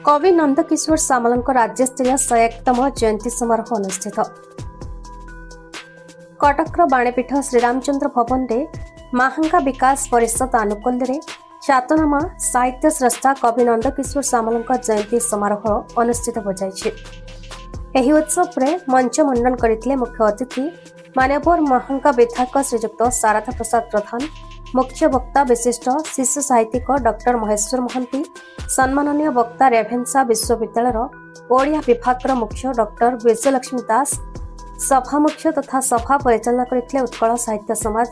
कवि नंदकिशोर सामल राज्यस्तरीय 101तम जयंती समारोह अनुष्ठित। कटक बाणीपीठ श्रीरामचंद्र भवन में महांगा विकास परिषद आनुकूल्य ख्यातनामा साहित्य स्रष्टा कवि नंदकिशोर सामल जयंती समारोह अनुष्ठित होई। उत्सव में मंच मंडन करते मुख्य अतिथि मान्यवर महांगा विधायक श्रीजुक्त शारदा प्रसाद प्रधान, मुख्य वक्ता विशिष्ट शिशु साहित्यिक डॉक्टर महेश्वर महांती, सम्माननीय वक्ता रेभेन्सा विश्वविद्यालय ओडिया विभाग मुख्य डॉक्टर विजयलक्ष्मी दास, सभा मुख्य तथा सभा परिचालना करथिले उत्कल साहित्य समाज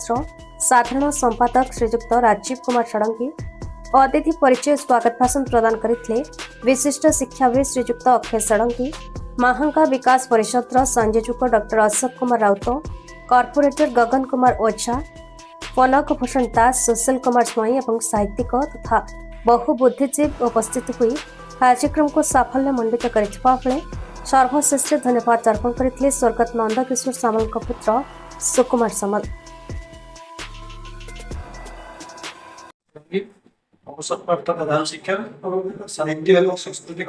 साधारण संपादक श्रीजुक्त राजीव कुमार षडंगी, अतिथि परिचय स्वागत भाषण प्रदान करथिले विशिष्ट शिक्षाविद श्रीजुक्त अक्षय षडंगी, महांगा विकास परिषद संयोजक डॉक्टर अशोक कुमार राउत, कॉर्पोरेटर गगन कुमार ओझा, कनक भूषण दास, सुशील कुमार स्वाई और साहित्यिक तथा बहु बुद्धिजीवी उपस्थित हुई कार्यक्रम को साफल्य मंडित करथिबा बेले सर्वश्रेष्ठ धन्यवाद अर्पण करथिले स्वर्गत नंदकिशोर सामल पुत्र सुकुमार सामल। अवसरप्राप्त प्रधान शिक्षक साहित्य और संस्कृति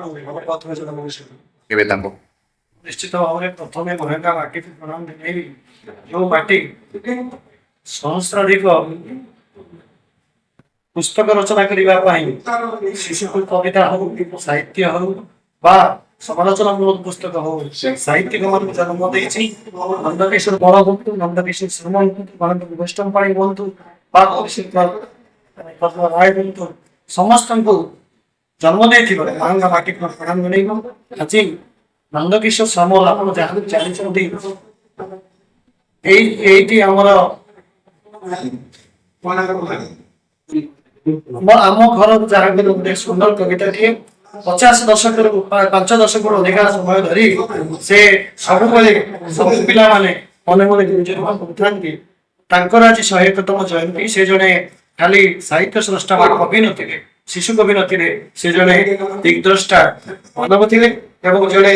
निश्चित भाव में प्रथम महांगा माटी प्रणाम देवी जो माटी सहस्राधिक पुस्तक रचना करने शिशु कविता हो साहित्य हो बा समालोचनामूलक पुस्तक हो साहित्यिक मान जन्म देछि। नंदकिशोर बड़ बंधु नंदकिशोर श्रीमान बंधु वैष्णव पाणी बंधु पद्म राय बंधु समस्त को जन्म दे महांगा माटी प्रणाम जन आज नंदकिशोर सामल आप जानी आम घर जहाँ गोटे सुंदर कविता टे 50 दशक 5 दशक अधिक समय धरी से सब पिला माने मन मन आज 101तम जयंती से जड़े खाली साहित्य स्रष्टा व कवि नथिले शिशु कवि नथिले से जड़े दिग्द्रष्टा मानव थे जड़े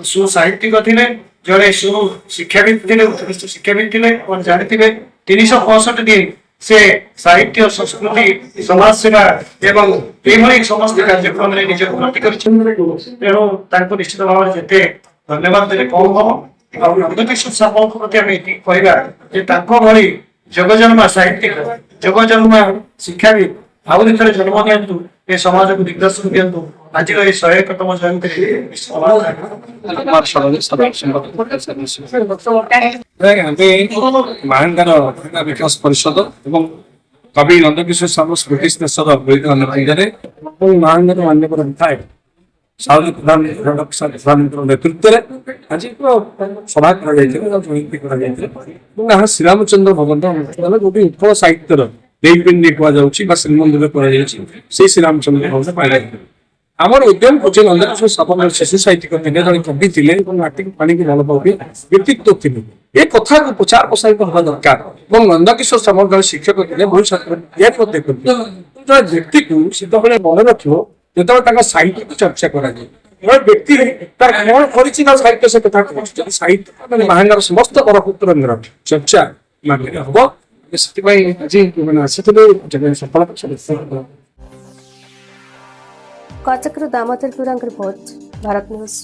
सुसाहित्यिक थे जड़े सुशिक्षाविद थे उत्कृष्ट शिक्षाविद थे जानते 365 दिन से साहित्य संस्कृति समाज सेवा एवं समस्त कार्यक्रम में निज उन्नति तेणु निश्चित भाव में जिते धन्यवाद देने कम हम नंदकिशोर सामल कहवा जगजन्मा साहित्यिक जगजन्मा शिक्षाविद आउरी थे जन्म दिंतु ये समाज को दिग्दर्शन दिंतु आज 101तम जयंती महांगा विकास परिषद एवं कवि नंदकिशोर सामल स्मृति महांगा मान्यवर विधायक शारदा प्रधान नेतृत्व में आज सभा कर श्रीरामचंद्र भवन गोटे उत्कल साहित्यर श्रीमंदिर श्रीरामचंद्र भवन आमर उद्यम हूँ नंदकिशोर सामल शिशु साहित्यिक थे जड़े कवि थे माटी पानी को भल पाए व्यक्तित्व थे ये कथा को प्रचार प्रसारित हवा दरकार। नंदकिशोर सामल जड़े शिक्षक थे बहुत छात्र जड़े व्यक्ति को सीधे मन रखियो जो साहित्य को चर्चा कर व्यक्ति कौन कर साहित्य से कथा साहित्य महांगार समस्त बरपुत्र चर्चा हम कटक दामोदर गुरांग रिपोर्ट भारत न्यूज।